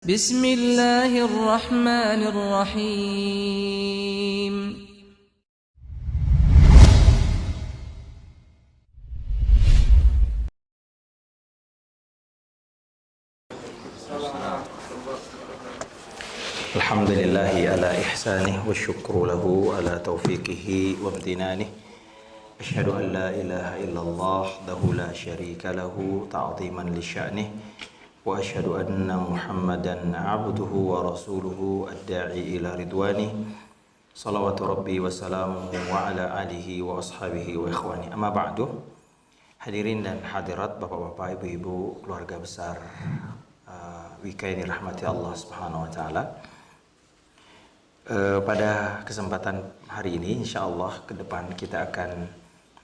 بسم الله الرحمن الرحيم. الحمد لله على إحسانه والشكر له على توفيقه وامتنانه. أشهد أن لا إله إلا الله وحده لا شريك له تعظيما لشأنه، وأشهد أن محمدا عبده ورسوله الداعي إلى رضوانه، صلوات ربي وسلامه وعلى آله وأصحابه وإخوانه. أما بعد. Hadirin dan hadirat, bapak-bapak, ibu-ibu, keluarga besar Wika ini rahmati Allah Subhanahu wa taala. Pada kesempatan hari ini insya Allah ke depan kita akan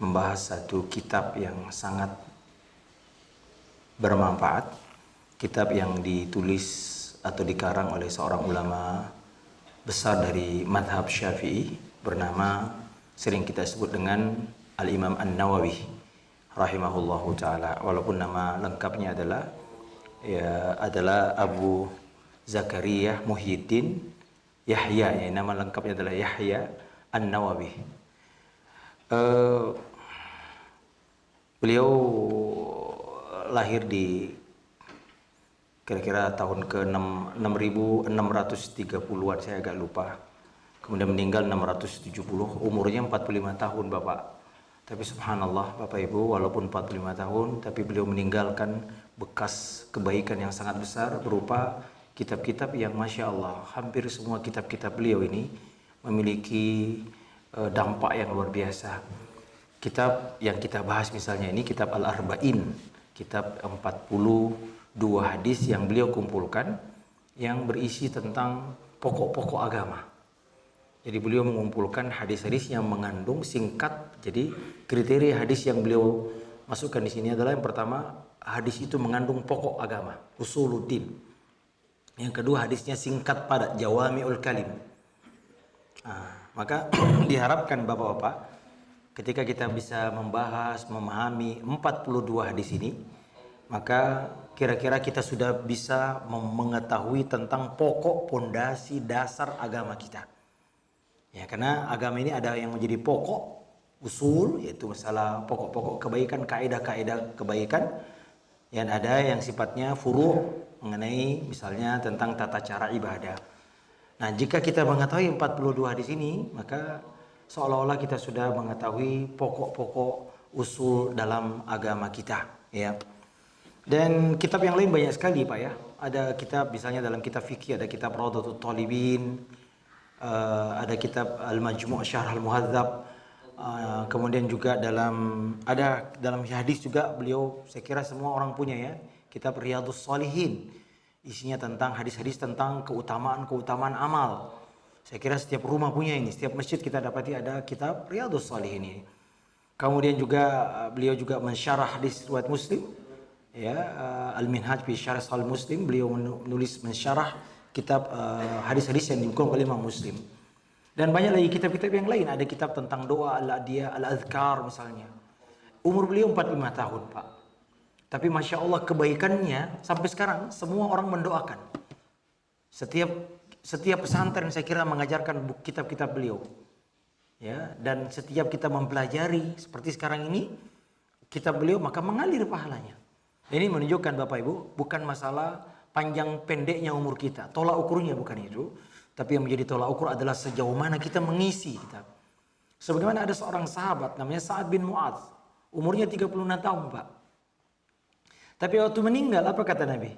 membahas satu kitab yang sangat bermanfaat. Kitab yang ditulis atau dikarang oleh seorang ulama besar dari madhab Syafi'i, bernama, sering kita sebut dengan Al-Imam An-Nawawi rahimahullahu ta'ala. Walaupun nama lengkapnya adalah Abu Zakaria Muhyiddin Yahya, nama lengkapnya adalah Yahya An-Nawawi. Beliau lahir di kira-kira tahun ke 6630-an, saya agak lupa. Kemudian meninggal 670, umurnya 45 tahun Bapak. Tapi subhanallah Bapak Ibu, walaupun 45 tahun, tapi beliau meninggalkan bekas kebaikan yang sangat besar berupa kitab-kitab yang Masya Allah, hampir semua kitab-kitab beliau ini memiliki dampak yang luar biasa. Kitab yang kita bahas misalnya ini kitab Al-Arba'in, kitab 42 hadis yang beliau kumpulkan yang berisi tentang pokok-pokok agama. Jadi beliau mengumpulkan hadis-hadis yang mengandung singkat. Jadi kriteria hadis yang beliau masukkan di sini adalah yang pertama, hadis itu mengandung pokok agama, usuluddin. Yang kedua, hadisnya singkat padat, jawami'ul kalim. Maka diharapkan Bapak-bapak, ketika kita bisa membahas, memahami 42 hadis ini, maka kira-kira kita sudah bisa mengetahui tentang pokok pondasi dasar agama kita. Ya, karena agama ini ada yang menjadi pokok, usul, yaitu masalah pokok-pokok kebaikan, kaidah-kaidah kebaikan. Yang ada yang sifatnya furu' mengenai misalnya tentang tata cara ibadah. Nah, jika kita mengetahui 42 hadis ini, maka seolah-olah kita sudah mengetahui pokok-pokok usul dalam agama kita, ya. Dan kitab yang lain banyak sekali Pak ya. Ada kitab misalnya dalam kitab fikih ada kitab Rawdatul Talibin, ada kitab Al-Majmu' Syarh Al-Muhadzab, kemudian juga dalam hadis juga beliau, saya kira semua orang punya ya, kitab Riyadhus Shalihin, isinya tentang hadis-hadis tentang keutamaan amal. Saya kira setiap rumah punya ini, setiap masjid kita dapati ada kitab Riyadhus Shalihin ini. Kemudian juga beliau juga mensyarah hadis riwayat Muslim, ya, Al-Minhaj fi Syarh Sahih Muslim, beliau menulis mensyarah kitab hadis-hadis yang dikumpulkan oleh Imam Muslim. Dan banyak lagi kitab-kitab yang lain. Ada kitab tentang doa, Al-Adiyah, Al-Adhkar misalnya. Umur beliau 45 tahun Pak. Tapi Masya Allah kebaikannya sampai sekarang semua orang mendoakan. Setiap pesantren saya kira mengajarkan kitab-kitab beliau. Ya, dan setiap kita mempelajari seperti sekarang ini kitab beliau, maka mengalir pahalanya. Ini menunjukkan Bapak Ibu, bukan masalah panjang pendeknya umur kita, tolak ukurnya bukan itu, tapi yang menjadi tolak ukur adalah sejauh mana kita mengisi kitab. Sebagaimana ada seorang sahabat namanya Sa'ad bin Mu'adz, umurnya 36 tahun Pak. Tapi waktu meninggal apa kata Nabi?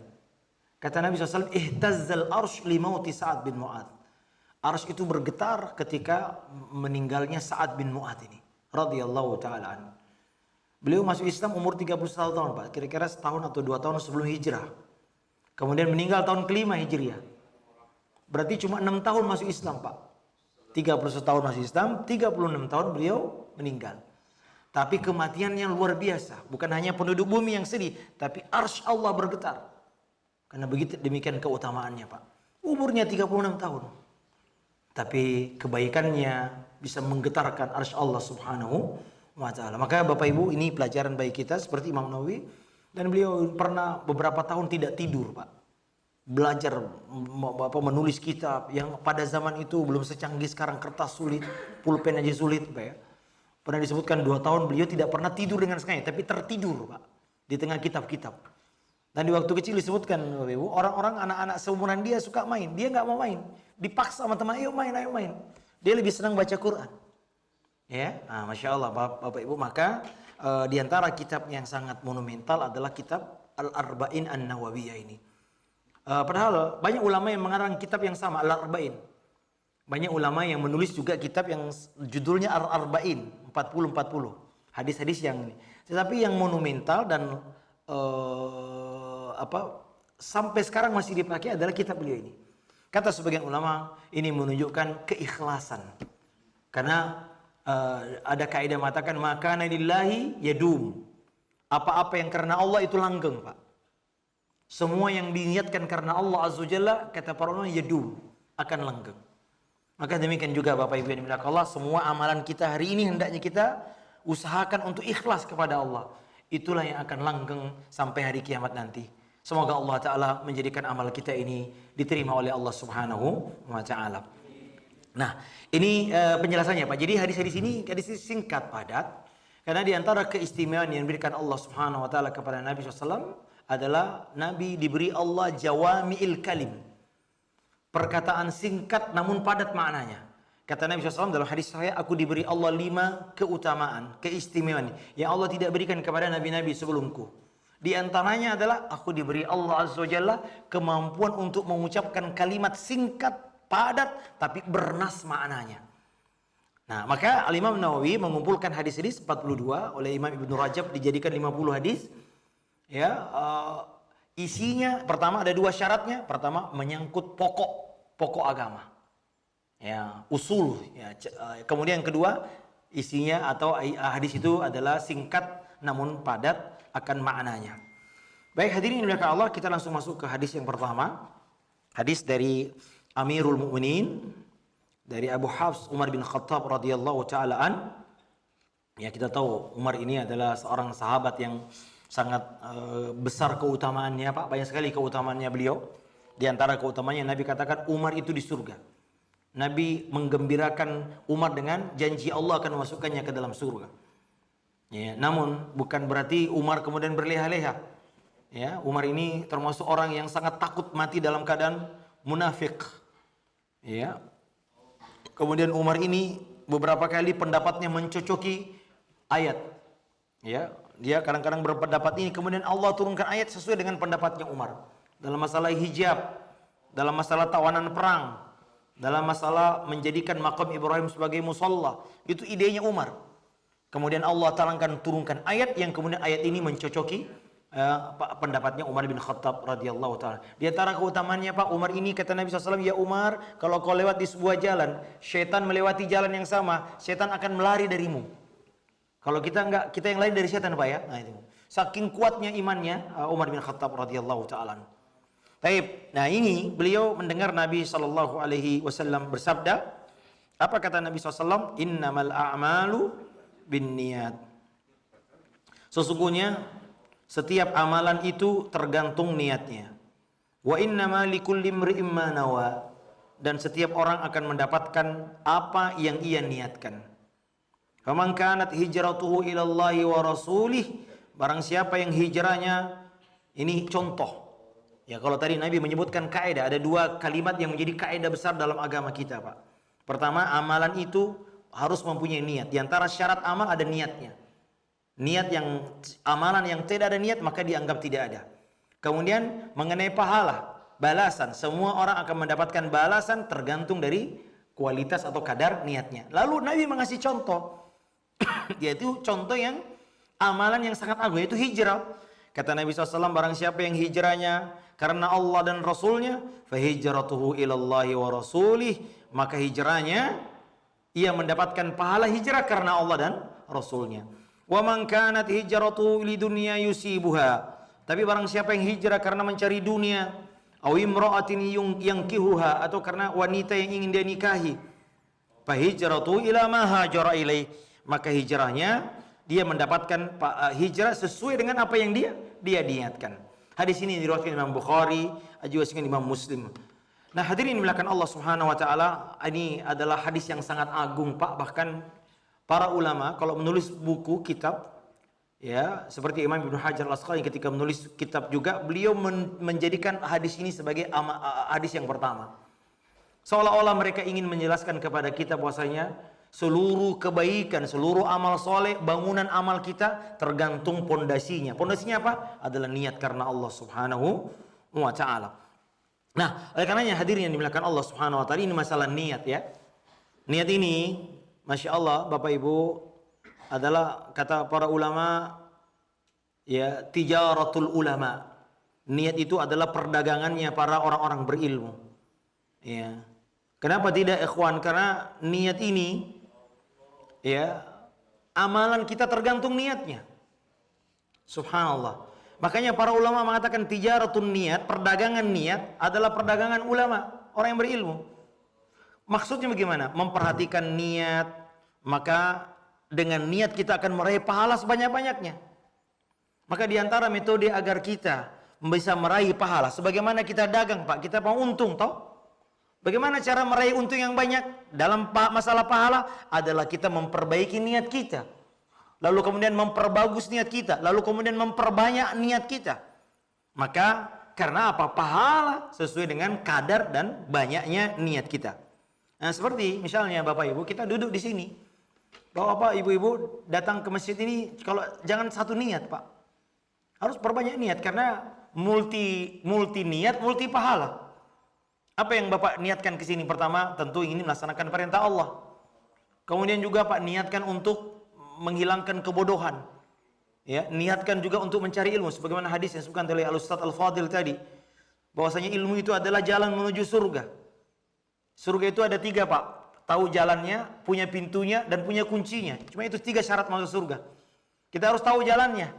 Kata Nabi SAW, ihtazzal arsh li mauti Sa'ad bin Mu'adz. Arsh itu bergetar ketika meninggalnya Sa'ad bin Mu'adz ini, radhiyallahu ta'ala anhu. Beliau masuk Islam umur 31 tahun Pak, kira-kira setahun atau 2 tahun sebelum hijrah. Kemudian meninggal tahun kelima Hijriah. Berarti cuma 6 tahun masuk Islam Pak. 31 tahun masuk Islam, 36 tahun beliau meninggal. Tapi kematiannya luar biasa. Bukan hanya penduduk bumi yang sedih, tapi arsy Allah bergetar. Karena begitu demikian keutamaannya Pak. Umurnya 36 tahun. Tapi kebaikannya bisa menggetarkan arsy Allah Subhanahu wa ta'ala. Maka Bapak Ibu, ini pelajaran bagi kita seperti Imam Nawawi. Dan beliau pernah beberapa tahun tidak tidur Pak. belajar menulis kitab yang pada zaman itu belum secanggih sekarang, kertas sulit, pulpen aja sulit, Pak ya. Pernah disebutkan 2 tahun beliau tidak pernah tidur dengan sekali, tapi tertidur, Pak, di tengah kitab-kitab. Dan di waktu kecil disebutkan, Bapak Ibu, orang-orang anak-anak seumuran dia suka main, dia nggak mau main, dipaksa sama teman, ayo main, ayo main. Dia lebih senang baca Quran. Ya, Masya Allah, Bapak Ibu, maka di antara kitab yang sangat monumental adalah kitab Al-Arba'in An-Nawawiyah ini. Padahal banyak ulama yang mengarang kitab yang sama, Al-Arba'in. Banyak ulama yang menulis juga kitab yang judulnya Al-Arba'in, 40-40. Hadis-hadis yang ini. Tetapi yang monumental dan sampai sekarang masih dipakai adalah kitab beliau ini. Kata sebagian ulama, ini menunjukkan keikhlasan. Karena ada kaidah mengatakan makana lillahi yadum. Apa-apa yang karena Allah itu langgeng, Pak. Semua yang diniatkan karena Allah Azza wa Jalla, kata para ulama, yadum, akan langgeng. Maka demikian juga Bapak Ibu yang dimuliakan Allah, semua amalan kita hari ini hendaknya kita usahakan untuk ikhlas kepada Allah. Itulah yang akan langgeng sampai hari kiamat nanti. Semoga Allah Ta'ala menjadikan amal kita ini diterima oleh Allah Subhanahu wa Ta'ala. Nah, ini penjelasannya, Pak. Jadi hadis-hadis ini singkat, padat. Karena di antara keistimewaan yang diberikan Allah Subhanahu wa Ta'ala kepada Nabi SAW adalah Nabi diberi Allah jawami'il kalim. Perkataan singkat namun padat maknanya. Kata Nabi SAW dalam hadis sahih, aku diberi Allah 5 keutamaan, keistimewaan yang Allah tidak berikan kepada nabi-nabi sebelumku. Di antaranya adalah aku diberi Allah Azza wa Jalla kemampuan untuk mengucapkan kalimat singkat, padat, tapi bernas maknanya. Nah, maka Al-Imam Nawawi mengumpulkan hadis-hadis 42 oleh Imam Ibnu Rajab dijadikan 50 hadis. Ya, isinya pertama ada 2 syaratnya. Pertama menyangkut pokok agama. Ya, usul ya. Kemudian yang kedua, isinya atau hadis itu adalah singkat namun padat akan maknanya. Baik, hadirin dimuliakan Allah, kita langsung masuk ke hadis yang pertama. Hadis dari Amirul Mukminin, dari Abu Hafs Umar bin Khattab radhiyallahu taala an. Ya, kita tahu Umar ini adalah seorang sahabat yang sangat besar keutamaannya, Pak. Banyak sekali keutamaannya beliau. Di antara keutamaannya Nabi katakan Umar itu di surga. Nabi menggembirakan Umar dengan janji Allah akan memasukkannya ke dalam surga. Ya, namun bukan berarti Umar kemudian berleha-leha. Ya, Umar ini termasuk orang yang sangat takut mati dalam keadaan munafik. Ya. Kemudian Umar ini beberapa kali pendapatnya mencocoki ayat. Ya, dia kadang-kadang berpendapat ini, kemudian Allah turunkan ayat sesuai dengan pendapatnya Umar. Dalam masalah hijab, dalam masalah tawanan perang, dalam masalah menjadikan makam Ibrahim sebagai musalla, itu idenya Umar. Kemudian Allah Ta'ala akan turunkan ayat yang kemudian ayat ini mencocoki pendapatnya Umar bin Khattab radhiyallahu ta'ala. Di antara keutamaannya, Pak, Umar ini kata Nabi SAW, ya Umar, kalau kau lewat di sebuah jalan, syaitan melewati jalan yang sama, syaitan akan melari darimu. Kalau kita enggak, kita yang lain dari syaitan, Pak ya. Nah, itu. Saking kuatnya imannya Umar bin Khattab radhiyallahu ta'ala. Taib. Nah, ini beliau mendengar Nabi SAW bersabda. Apa kata Nabi SAW? Innamal a'malu binniyat. Sesungguhnya setiap amalan itu tergantung niatnya. Wa innama likulli imri'in ma nawa. Dan setiap orang akan mendapatkan apa yang ia niatkan. Faman kanat hijratuhu ilallahi wa rasulih, barang siapa yang hijrahnya, ini contoh. Ya, kalau tadi Nabi menyebutkan kaidah, ada 2 kalimat yang menjadi kaidah besar dalam agama kita, Pak. Pertama, amalan itu harus mempunyai niat. Di antara syarat amal ada niatnya. Niat yang amalan yang tidak ada niat maka dianggap tidak ada. Kemudian mengenai pahala, balasan, semua orang akan mendapatkan balasan tergantung dari kualitas atau kadar niatnya. Lalu Nabi mengasih contoh, yaitu contoh yang amalan yang sangat agung, yaitu hijrah. Kata Nabi SAW, barang siapa yang hijrahnya karena Allah dan Rasulnya, fahijratuhu ilallahi wa rasulih, maka hijrahnya ia mendapatkan pahala hijrah karena Allah dan Rasulnya. Wa man kanat hijratuhu lidunya yusibuha, tapi barang siapa yang hijrah karena mencari dunia, aw imra'atin yankihuha, atau karena wanita yang ingin dia nikahi, fahijratuhu ila ma hajara ilaih, maka hijrahnya dia mendapatkan hijrah sesuai dengan apa yang dia niatkan. Hadis ini diriwayatkan Imam Bukhari, juga Imam Muslim. Nah, hadirin dimuliakan Allah Subhanahu wa taala, ini adalah hadis yang sangat agung, Pak. Bahkan para ulama kalau menulis buku kitab, ya, seperti Imam Ibnu Hajar Al-Asqalani ketika menulis kitab juga, beliau menjadikan hadis ini sebagai hadis yang pertama. Seolah-olah mereka ingin menjelaskan kepada kita bahwasanya seluruh kebaikan, seluruh amal soleh, bangunan amal kita tergantung pondasinya. Pondasinya apa? Adalah niat karena Allah Subhanahu wa taala. Nah, oleh karenanya hadirin yang dimuliakan Allah Subhanahu wa taala, ini masalah niat ya. Niat ini, Masya Allah Bapak Ibu, adalah kata para ulama ya, tijaratul ulama. Niat itu adalah perdagangannya para orang-orang berilmu. Ya. Kenapa tidak ikhwan? Karena niat ini ya, amalan kita tergantung niatnya. Subhanallah. Makanya para ulama mengatakan tijaratun niat, perdagangan niat adalah perdagangan ulama, orang yang berilmu. Maksudnya bagaimana? Memperhatikan niat, maka dengan niat kita akan meraih pahala sebanyak-banyaknya. Maka diantara metode agar kita bisa meraih pahala, sebagaimana kita dagang, Pak, kita mau untung, toh? Bagaimana cara meraih untung yang banyak dalam masalah pahala? Adalah kita memperbaiki niat kita. Lalu kemudian memperbagus niat kita, lalu kemudian memperbanyak niat kita. Maka karena apa? Pahala sesuai dengan kadar dan banyaknya niat kita. Nah, seperti misalnya Bapak Ibu, kita duduk di sini. Bapak Ibu datang ke masjid ini, kalau jangan satu niat, Pak. Harus perbanyak niat karena multi niat, multi pahala. Apa yang Bapak niatkan ke sini? Pertama, tentu ingin melaksanakan perintah Allah. Kemudian juga Pak niatkan untuk menghilangkan kebodohan. Ya, niatkan juga untuk mencari ilmu sebagaimana hadis yang disebutkan oleh Al-Ustaz Al-Fadil tadi, bahwasanya ilmu itu adalah jalan menuju surga. Surga itu ada 3, Pak. Tahu jalannya, punya pintunya, dan punya kuncinya. Cuma itu 3 syarat masuk surga. Kita harus tahu jalannya.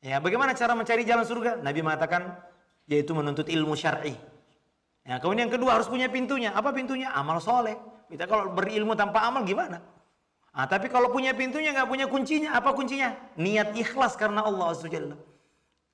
Ya, bagaimana cara mencari jalan surga? Nabi mengatakan yaitu menuntut ilmu syar'i. Ya, kemudian yang kedua harus punya pintunya. Apa pintunya? Amal soleh. Kita kalau berilmu tanpa amal gimana? Tapi kalau punya pintunya nggak punya kuncinya, apa kuncinya? Niat ikhlas karena Allah Azza wa Jalla.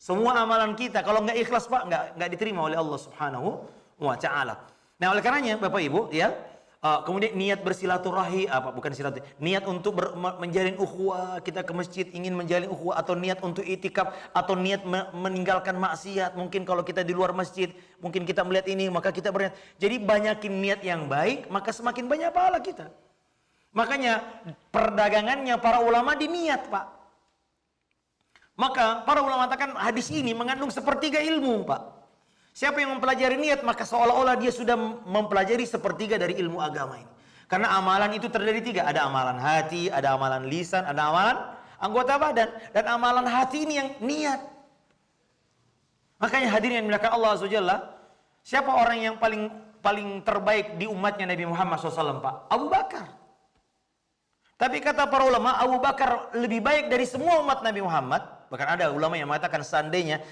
Semua amalan kita kalau nggak ikhlas, Pak, nggak diterima oleh Allah Subhanahu wa taala. Nah, oleh karenanya Bapak Ibu ya, kemudian niat bersilaturahmi, bukan silaturahmi, niat untuk menjalin ukhuwah, kita ke masjid ingin menjalin ukhuwah, atau niat untuk itikaf, atau niat meninggalkan maksiat. Mungkin kalau kita di luar masjid, mungkin kita melihat ini, maka kita berniat. Jadi banyakin niat yang baik, maka semakin banyak pahala kita. Makanya perdagangannya para ulama di niat, Pak. Maka para ulama mengatakan hadis ini mengandung sepertiga ilmu, Pak. Siapa yang mempelajari niat, maka seolah-olah dia sudah mempelajari sepertiga dari ilmu agama ini. Karena amalan itu terdiri 3. Ada amalan hati, ada amalan lisan, ada amalan anggota badan. Dan amalan hati ini yang niat. Makanya hadirin yang dimuliakan Allah Azza wa Jalla, siapa orang yang paling terbaik di umatnya Nabi Muhammad SAW, Pak? Abu Bakar. Tapi kata para ulama, Abu Bakar lebih baik dari semua umat Nabi Muhammad. Bahkan ada ulama yang mengatakan seandainya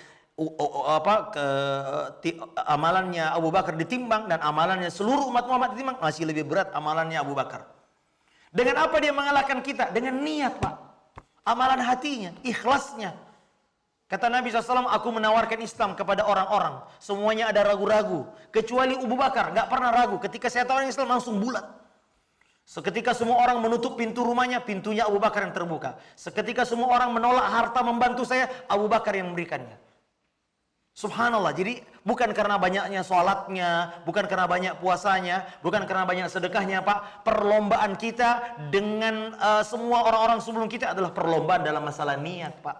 amalannya Abu Bakar ditimbang dan amalannya seluruh umat Muhammad ditimbang, masih lebih berat amalannya Abu Bakar. Dengan apa dia mengalahkan kita? Dengan niat, Pak. Amalan hatinya, ikhlasnya. Kata Nabi SAW, aku menawarkan Islam kepada orang-orang, semuanya ada ragu-ragu, kecuali Abu Bakar, nggak pernah ragu. Ketika saya tawarin Islam langsung bulat. Seketika semua orang menutup pintu rumahnya, pintunya Abu Bakar yang terbuka. Seketika semua orang menolak harta membantu saya, Abu Bakar yang memberikannya. Subhanallah. Jadi bukan karena banyaknya sholatnya, bukan karena banyak puasanya, bukan karena banyak sedekahnya, Pak. Perlombaan kita dengan semua orang-orang sebelum kita adalah perlombaan dalam masalah niat, Pak.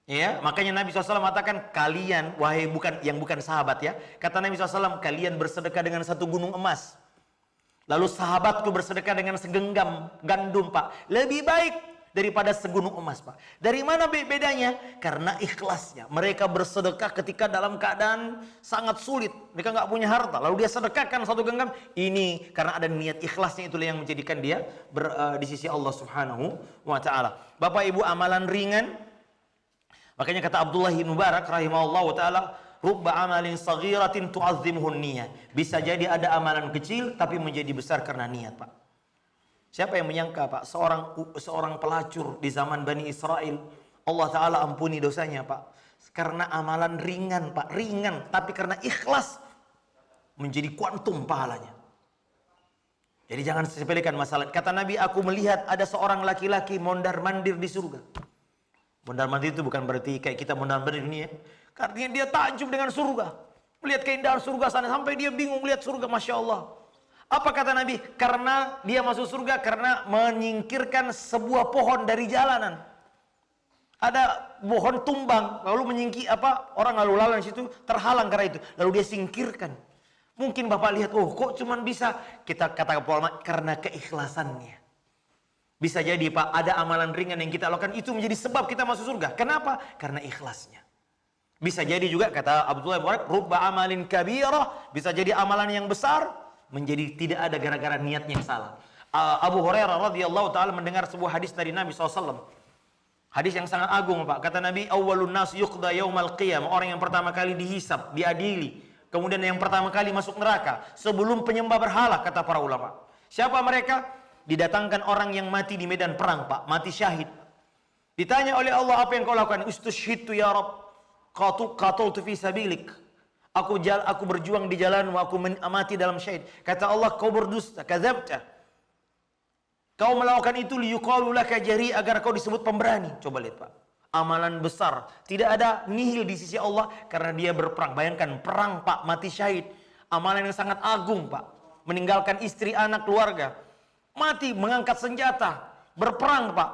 Ya, makanya Nabi SAW mengatakan, kalian, wahai bukan sahabat ya, kata Nabi SAW, kalian bersedekah dengan 1 gunung emas. Lalu sahabatku bersedekah dengan segenggam gandum, Pak. Lebih baik daripada segunung emas, Pak. Dari mana bedanya? Karena ikhlasnya. Mereka bersedekah ketika dalam keadaan sangat sulit. Mereka nggak punya harta. Lalu dia sedekahkan 1 genggam. Ini karena ada niat ikhlasnya, itulah yang menjadikan dia di sisi Allah Subhanahu wa taala. Bapak Ibu, amalan ringan. Makanya kata Abdullah bin Mubarak rahimahullah taala, rubba amalin saghiratin tu'azzimuhun niyah. Bisa jadi ada amalan kecil tapi menjadi besar karena niat, Pak. Siapa yang menyangka, Pak, seorang pelacur di zaman Bani Israel, Allah Ta'ala ampuni dosanya, Pak. karena amalan ringan Pak, ringan, tapi karena ikhlas menjadi kuantum pahalanya. Jadi jangan sepelekan masalah. Kata Nabi, aku melihat ada seorang laki-laki mondar-mandir di surga. Mondar-mandir itu bukan berarti kayak kita mondar-mandir di dunia. Karena dia takjub dengan surga. Melihat keindahan surga sana sampai dia bingung melihat surga, Masya Allah. Apa kata Nabi? Karena dia masuk surga karena menyingkirkan sebuah pohon dari jalanan. Ada pohon tumbang, lalu orang lalu lalang di situ terhalang karena itu, lalu dia singkirkan. Mungkin Bapak lihat, oh kok cuman bisa, kita kata ulama karena keikhlasannya. Bisa jadi Pak, ada amalan ringan yang kita lakukan itu menjadi sebab kita masuk surga. Kenapa? Karena ikhlasnya. Bisa jadi juga kata Abdullah bin Mubarak, rubba amalin kabirah, bisa jadi amalan yang besar menjadi tidak ada gara-gara niatnya yang salah. Abu Hurairah radhiyallahu taala mendengar sebuah hadis dari Nabi SAW. Hadis yang sangat agung Pak. Kata Nabi, awwalun nas yuqda yaumal qiyamah. Orang yang pertama kali dihisab, diadili. Kemudian yang pertama kali masuk neraka sebelum penyembah berhala, kata para ulama. Siapa mereka? Didatangkan orang yang mati di medan perang Pak, mati syahid. Ditanya oleh Allah, apa yang kau lakukan? Ustushhidtu ya Rabb, qataltu fi sabilik. Aku berjuang di jalanmu, aku mati dalam syahid. Kata Allah, kau berdusta, kadzabta. Kau melakukan itu liyuqalu laka jari, agar kau disebut pemberani. Coba lihat Pak, amalan besar, tidak ada nihil di sisi Allah karena dia berperang. Bayangkan perang Pak, mati syahid, amalan yang sangat agung Pak. Meninggalkan istri, anak, keluarga, mati mengangkat senjata, berperang Pak.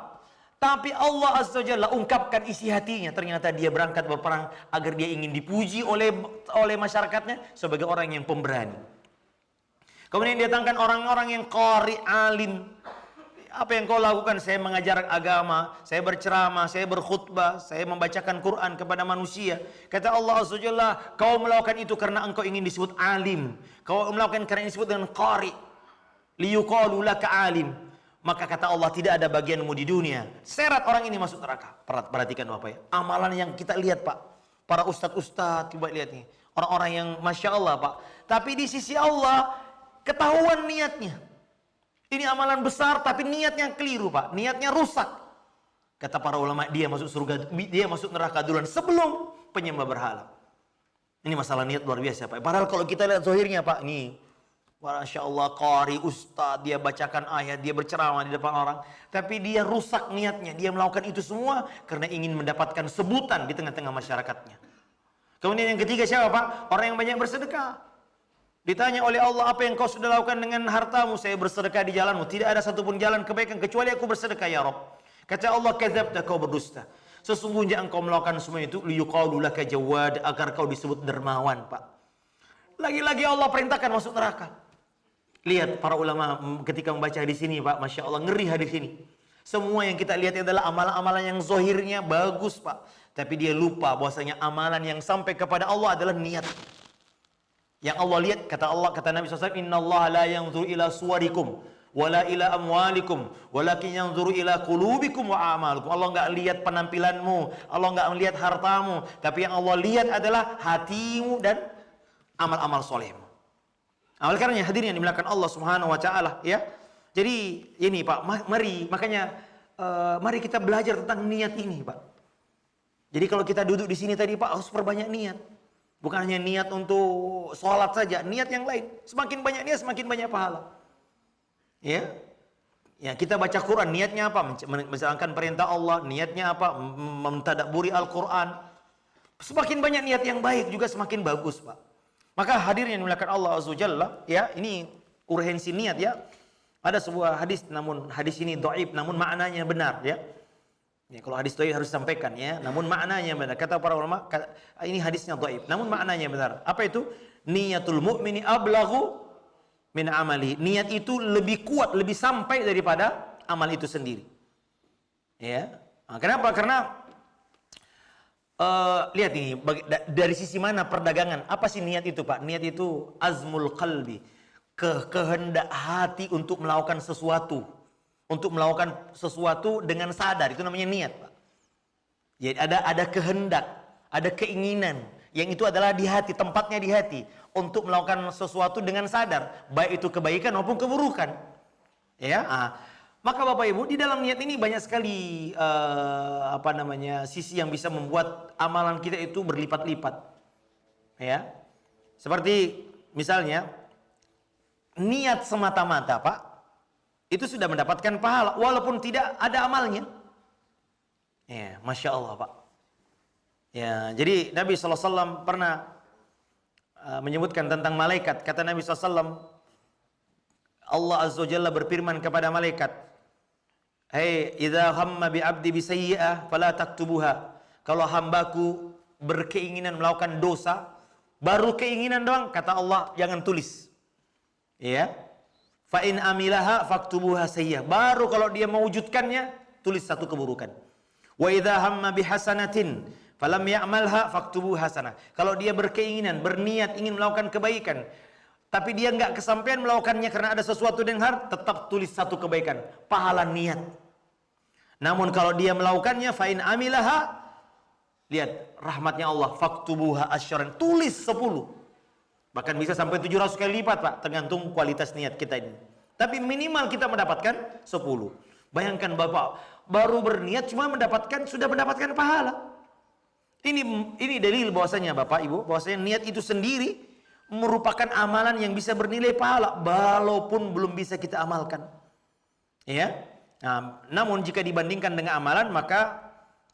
Tapi Allah Azza wa Jalla ungkapkan isi hatinya, ternyata dia berangkat berperang agar dia ingin dipuji oleh masyarakatnya sebagai orang yang pemberani. Kemudian datangkan orang-orang yang qari, alim. Apa yang kau lakukan? Saya mengajar agama, saya berceramah, saya berkhutbah, saya membacakan Quran kepada manusia. Kata Allah Azza wa Jalla, kau melakukan itu karena engkau ingin disebut alim. Kau melakukan karena disebut dengan qari. Liyuqalu laka alim. Maka kata Allah, tidak ada bagianmu di dunia. Seret orang ini masuk neraka. Perhatikan Bapak ya, amalan yang kita lihat Pak. Para ustadz-ustadz, coba lihat nih. Orang-orang yang Masya Allah Pak. Tapi di sisi Allah, ketahuan niatnya. Ini amalan besar tapi niatnya keliru Pak, niatnya rusak. Kata para ulama, dia masuk surga, dia masuk neraka duluan sebelum penyembah berhala. Ini masalah niat luar biasa Pak. Padahal kalau kita lihat zahirnya Pak, nih Masya Allah, qari, ustaz, dia bacakan ayat, dia berceramah di depan orang, tapi dia rusak niatnya, dia melakukan itu semua karena ingin mendapatkan sebutan di tengah-tengah masyarakatnya. Kemudian yang ketiga siapa Pak? Orang yang banyak bersedekah. Ditanya oleh Allah, apa yang kau sudah lakukan dengan hartamu? Saya bersedekah di jalanmu. Tidak ada satupun jalan kebaikan kecuali aku bersedekah ya Rabb. Kata Allah, kadzabta, kau berdusta. Sesungguhnya engkau melakukan semua itu liyuqalu laka jawad, agar kau disebut dermawan Pak. Lagi-lagi Allah perintahkan masuk neraka. Lihat para ulama ketika membaca hadis ini Pak, Masya Allah, ngeri hadis ini. Semua yang kita lihat adalah amalan-amalan yang zahirnya bagus Pak. Tapi dia lupa bahwasanya amalan yang sampai kepada Allah adalah niat. Yang Allah lihat, kata Nabi SAW, innallaha la yanzuru ila suwarikum wala ila amwalikum walakin yanzuru ila qulubikum wa a'malikum. Allah enggak lihat penampilanmu, Allah enggak melihat hartamu, tapi yang Allah lihat adalah hatimu dan amal-amal solehmu. Oleh karenanya hadirin yang dimuliakan Allah Subhanahu wa taala ya. Jadi ini Pak, mari kita belajar tentang niat ini Pak. Jadi kalau kita duduk di sini tadi Pak, harus perbanyak niat. Bukan hanya niat untuk sholat saja, niat yang lain. Semakin banyak niat, semakin banyak pahala. Ya, kita baca Quran, niatnya apa? Menjalankan perintah Allah, niatnya apa? Mentadabburi Al-Quran. Semakin banyak niat yang baik juga semakin bagus Pak. Maka hadirin yang dimuliakan Allah Azza wa Jalla, ya, ini urgensi niat ya. Ada sebuah hadis, namun hadis ini dhaif, namun maknanya benar ya. Ya, kalau hadis dhaif harus disampaikan ya, namun maknanya benar. Kata para ulama, ini hadisnya dhaif, namun maknanya benar. Apa itu? Niyatul mu'mini ablaghu min amali. Niat itu lebih kuat, lebih sampai daripada amal itu sendiri. Ya. Nah, kenapa? Karena lihat ini dari sisi mana perdagangan. Apa sih niat itu, Pak? Niat itu azmul qalbi, kehendak hati untuk melakukan sesuatu. Untuk melakukan sesuatu dengan sadar, itu namanya niat, Pak. Jadi ada kehendak, ada keinginan, yang itu adalah di hati, tempatnya di hati, untuk melakukan sesuatu dengan sadar, baik itu kebaikan maupun keburukan. Ya, Maka Bapak Ibu, di dalam niat ini banyak sekali sisi yang bisa membuat amalan kita itu berlipat-lipat. Ya. Seperti misalnya niat semata-mata, Pak, itu sudah mendapatkan pahala walaupun tidak ada amalnya. Ya, Masya Allah, Pak. Ya, jadi Nabi SAW pernah menyebutkan tentang malaikat. Kata Nabi SAW, Allah Azza wa Jalla berfirman kepada malaikat, "Hei, idza hamma bi 'abdi bi sayyi'ah fala taktubuha." Kalau hambaku berkeinginan melakukan dosa, baru keinginan doang, kata Allah, jangan tulis. Ya. Fa in amilaha faktubuha sayyi'ah. Baru kalau dia mewujudkannya, tulis satu keburukan. Wa idza hamma bi hasanatin falam ya'malha faktubu hasanah. Kalau dia berkeinginan, berniat ingin melakukan kebaikan, tapi dia enggak kesampaian melakukannya karena ada sesuatu yang harus, tetap tulis satu kebaikan, pahala niat. Namun kalau dia melakukannya, fa in amilaha, lihat rahmatnya Allah, faktubuha asyaran, tulis 10. Bahkan bisa sampai 700 kali lipat, Pak, tergantung kualitas niat kita ini. Tapi minimal kita mendapatkan 10. Bayangkan Bapak, baru berniat cuma sudah mendapatkan pahala. Ini dalil bahwasanya Bapak Ibu, bahwasanya niat itu sendiri merupakan amalan yang bisa bernilai pahala walaupun belum bisa kita amalkan. Ya. Nah, namun jika dibandingkan dengan amalan, maka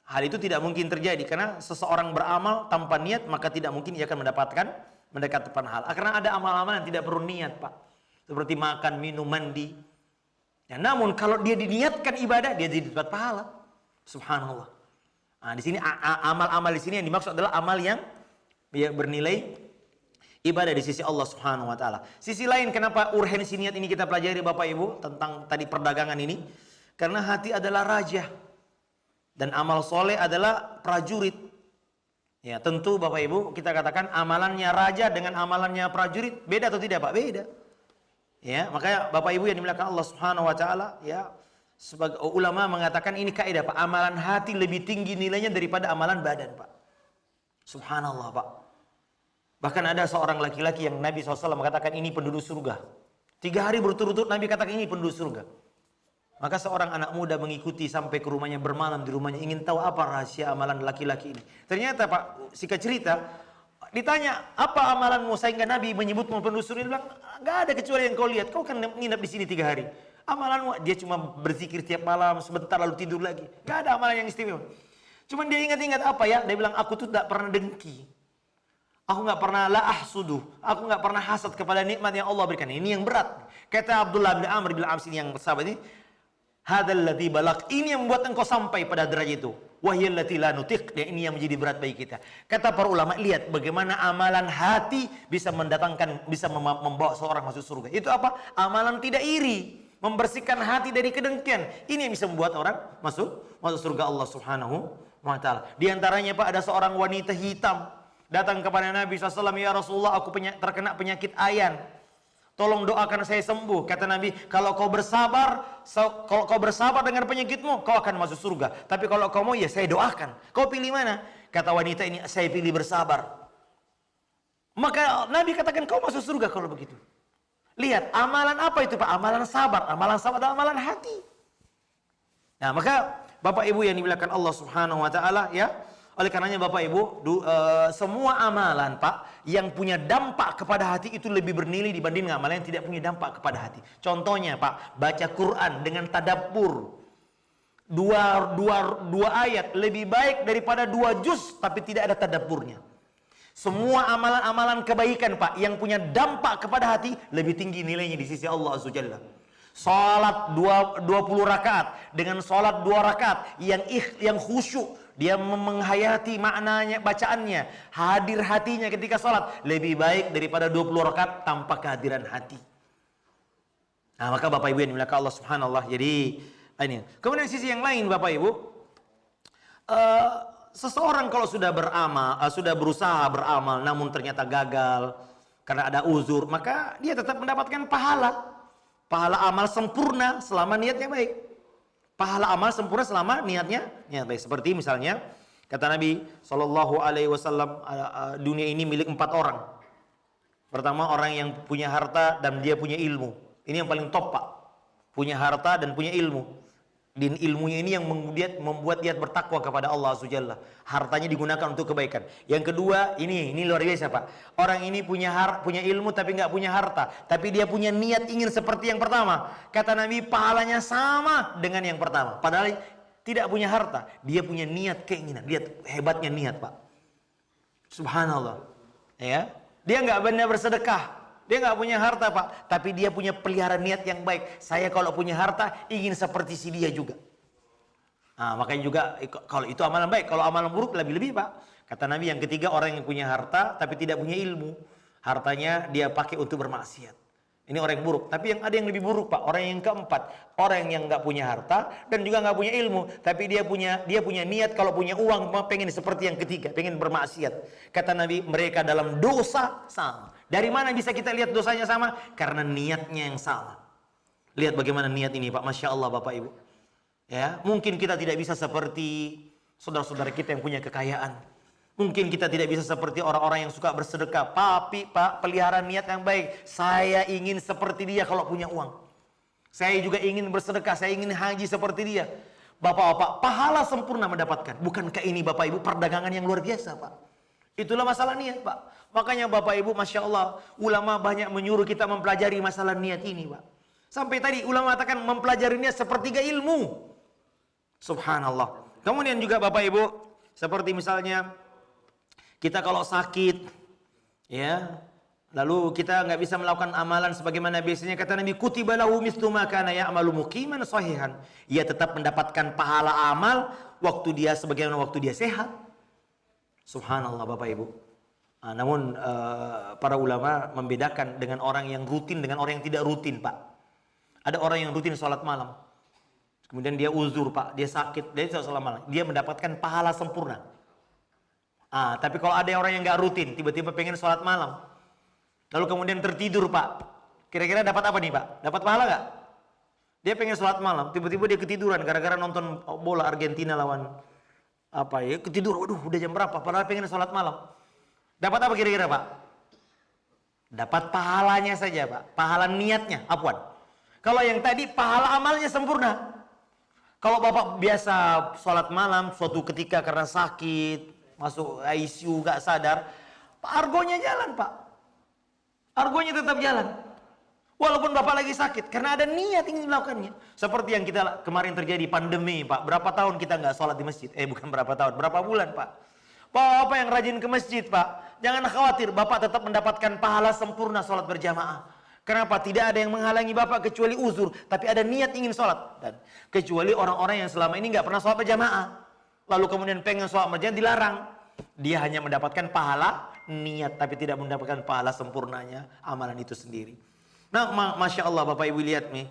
hal itu tidak mungkin terjadi karena seseorang beramal tanpa niat, maka tidak mungkin ia akan mendapatkan pahala. Karena ada amal-amal yang tidak perlu niat, Pak. Seperti makan, minum, mandi. Ya, namun kalau dia diniatkan ibadah, dia jadi dapat pahala. Subhanallah. Nah, di sini amal-amal di sini yang dimaksud adalah amal yang bernilai ibadah di sisi Allah Subhanahu wa taala. Sisi lain kenapa urgensi niat ini kita pelajari Bapak Ibu tentang tadi perdagangan ini? Karena hati adalah raja dan amal soleh adalah prajurit. Ya, tentu Bapak Ibu kita katakan amalannya raja dengan amalannya prajurit beda atau tidak, Pak? Beda. Ya, makanya Bapak Ibu yang dimuliakan Allah Subhanahu wa taala, ya, sebagai ulama mengatakan ini kaidah, Pak. Amalan hati lebih tinggi nilainya daripada amalan badan, Pak. Subhanallah, Pak. Bahkan ada seorang laki-laki yang Nabi SAW mengatakan ini penduduk surga. 3 hari berturut-turut Nabi katakan ini penduduk surga. Maka seorang anak muda mengikuti sampai ke rumahnya, bermalam di rumahnya, ingin tahu apa rahasia amalan laki-laki ini. Ternyata, Pak, singkat cerita, ditanya, apa amalanmu sehingga Nabi menyebutmu penduduk surga? Dia bilang, nggak ada kecuali yang kau lihat. Kau kan nginap di sini 3 hari. Amalanmu, dia cuma berzikir tiap malam, sebentar lalu tidur lagi. Nggak ada amalan yang istimewa. Cuman dia ingat-ingat apa ya? Dia bilang, aku tuh tak pernah dengki. Aku nggak pernah ahsudu. Aku nggak pernah hasad kepada nikmat yang Allah berikan. Ini yang berat. Kata Abdullah bin Amr bin Al-As yang sahabat ini, hadzal ladzi balagh. Ini yang membuat engkau sampai pada derajat itu. Wahyal lati la nutiq. Dan ini yang menjadi berat bagi kita. Kata para ulama, lihat bagaimana amalan hati bisa membawa seorang masuk surga. Itu apa? Amalan tidak iri, membersihkan hati dari kedengkian. Ini yang bisa membuat orang masuk surga Allah Subhanahu wa taala. Di antaranya, Pak, ada seorang wanita hitam datang kepada Nabi SAW, ya Rasulullah, aku terkena penyakit ayan. Tolong doakan saya sembuh. Kata Nabi, kalau kau bersabar dengan penyakitmu, kau akan masuk surga. Tapi kalau kau mau, ya saya doakan. Kau pilih mana? Kata wanita ini, saya pilih bersabar. Maka Nabi katakan, kau masuk surga kalau begitu. Lihat, amalan apa itu, Pak? Amalan sabar. Amalan sabar adalah amalan hati. Nah, maka Bapak Ibu yang dimuliakan Allah Subhanahu wa taala, ya. Oleh karenanya Bapak Ibu, semua amalan, Pak, yang punya dampak kepada hati itu lebih bernilai dibanding amalan yang tidak punya dampak kepada hati. Contohnya, Pak, baca Quran dengan tadabbur. Dua ayat lebih baik daripada 2 juz tapi tidak ada tadabburnya. Semua amalan-amalan kebaikan, Pak, yang punya dampak kepada hati lebih tinggi nilainya di sisi Allah Azza wa Jalla. Salat 20 rakaat dengan salat 2 rakaat yang khusyuk, dia menghayati maknanya, bacaannya, hadir hatinya ketika salat, lebih baik daripada 20 rakaat tanpa kehadiran hati. Nah, maka Bapak Ibu yang dimuliakan Allah Subhanallah. Jadi ini. Kemudian sisi yang lain, Bapak Ibu, seseorang kalau sudah berusaha beramal namun ternyata gagal karena ada uzur, maka dia tetap mendapatkan pahala. Pahala amal sempurna selama niatnya baik. Pahala amal sempurna selama niatnya baik. Seperti misalnya kata Nabi SAW, dunia ini milik 4 orang. Pertama, orang yang punya harta dan dia punya ilmu. Ini yang paling top, Pak. punya harta dan punya ilmu. Dan ilmunya ini yang membuat dia bertakwa kepada Allah Azza wa Jalla. Hartanya digunakan untuk kebaikan. Yang kedua, ini luar biasa Pak. Orang ini punya ilmu tapi nggak punya harta, tapi dia punya niat ingin seperti yang pertama. Kata Nabi, pahalanya sama dengan yang pertama. Padahal tidak punya harta, dia punya niat keinginan. Lihat hebatnya niat Pak. Subhanallah. Ya, dia nggak benar bersedekah. Dia nggak punya harta Pak, tapi dia punya pelihara niat yang baik. Saya kalau punya harta ingin seperti si dia juga. Nah, makanya juga kalau itu amalan baik, kalau amalan buruk lebih-lebih Pak. Kata Nabi yang ketiga, orang yang punya harta tapi tidak punya ilmu. Hartanya dia pakai untuk bermaksiat. Ini orang yang buruk. Tapi yang ada yang lebih buruk Pak, orang yang keempat, orang yang nggak punya harta dan juga nggak punya ilmu, tapi dia punya niat kalau punya uang pengen seperti yang ketiga, pengen bermaksiat. Kata Nabi, mereka dalam dosa sama. Dari mana bisa kita lihat dosanya sama? Karena niatnya yang sama. Lihat bagaimana niat ini Pak, Masya Allah Bapak Ibu. Ya, mungkin kita tidak bisa seperti saudara-saudara kita yang punya kekayaan. Mungkin kita tidak bisa seperti orang-orang yang suka bersedekah. Tapi Pak, pelihara niat yang baik. Saya ingin seperti dia kalau punya uang. Saya juga ingin bersedekah, saya ingin haji seperti dia. Bapak-bapak, pahala sempurna mendapatkan. Bukankah ini Bapak Ibu perdagangan yang luar biasa Pak? Itulah masalah niat Pak. Makanya Bapak Ibu, Masya Allah, ulama banyak menyuruh kita mempelajari masalah niat ini Pak. Sampai tadi ulama katakan mempelajari niat sepertiga ilmu. Subhanallah. Kemudian juga Bapak Ibu, seperti misalnya kita kalau sakit, ya, lalu kita nggak bisa melakukan amalan sebagaimana biasanya, kata Nabi, kutiba lahu mithlu ma kana ya'malu muqiman sahihan. Ia tetap mendapatkan pahala amal sebagaimana waktu dia sehat. Subhanallah Bapak Ibu. Namun para ulama membedakan dengan orang yang rutin dengan orang yang tidak rutin Pak. Ada orang yang rutin sholat malam, kemudian dia uzur Pak, dia sakit, dia tidak sholat malam, dia mendapatkan pahala sempurna. Tapi kalau ada orang yang nggak rutin, tiba-tiba pengen sholat malam, lalu kemudian tertidur Pak, kira-kira dapat apa nih Pak? Dapat pahala nggak? Dia pengen sholat malam, tiba-tiba dia ketiduran gara-gara nonton bola Argentina lawan ketidur, waduh udah jam berapa, padahal pengen sholat malam. Dapat apa kira-kira Pak? Dapat pahalanya saja Pak, pahala niatnya, afwan. Kalau yang tadi pahala amalnya sempurna. Kalau Bapak biasa sholat malam suatu ketika karena sakit, masuk ICU gak sadar, argonya jalan Pak, argonya tetap jalan. Walaupun Bapak lagi sakit, karena ada niat ingin melakukannya. Seperti yang kita kemarin terjadi pandemi Pak. Berapa tahun kita nggak sholat di masjid? Bukan berapa tahun, berapa bulan Pak. Bapak yang rajin ke masjid Pak, jangan khawatir, Bapak tetap mendapatkan pahala sempurna sholat berjamaah. Kenapa? Tidak ada yang menghalangi Bapak kecuali uzur, tapi ada niat ingin sholat. Dan kecuali orang-orang yang selama ini nggak pernah sholat berjamaah, lalu kemudian pengen sholat berjamaah, dilarang. Dia hanya mendapatkan pahala niat, tapi tidak mendapatkan pahala sempurnanya amalan itu sendiri. Nah, Masya Allah Bapak Ibu lihat nih,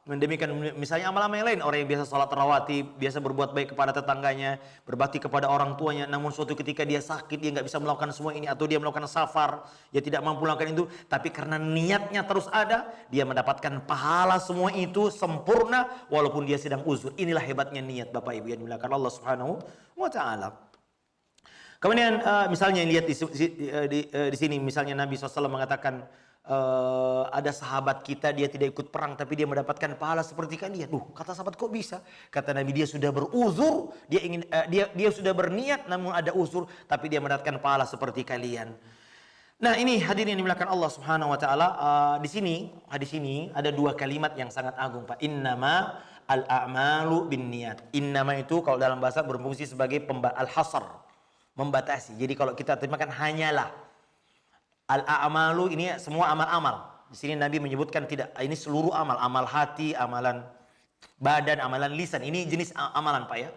demikian misalnya amal-amal yang lain, orang yang biasa sholat rawatib, biasa berbuat baik kepada tetangganya, berbakti kepada orang tuanya, namun suatu ketika dia sakit, dia nggak bisa melakukan semua ini, atau dia melakukan safar, dia tidak mampu melakukan itu, tapi karena niatnya terus ada, dia mendapatkan pahala semua itu sempurna, walaupun dia sedang uzur. Inilah hebatnya niat Bapak Ibu yang dimuliakan Allah Subhanahu wa Ta'ala. Kemudian misalnya lihat di sini, misalnya Nabi SAW mengatakan ada sahabat kita, dia tidak ikut perang tapi dia mendapatkan pahala seperti kalian. Kata sahabat, kok bisa? Kata Nabi, dia sudah beruzur, dia sudah berniat namun ada uzur, tapi dia mendapatkan pahala seperti kalian. Nah, ini hadirin yang dimuliakan Allah Subhanahu wa Ta'ala. Di sini, hadis ini ada dua kalimat yang sangat agung Pak. Innama al-a'malu bin niat. Innama itu kalau dalam bahasa berfungsi sebagai al-hasr, membatasi. Jadi kalau kita terjemahkan hanyalah. Al-a'malu ini semua amal-amal. Di sini Nabi menyebutkan tidak, ini seluruh amal, amal hati, amalan badan, amalan lisan. Ini jenis amalan Pak ya.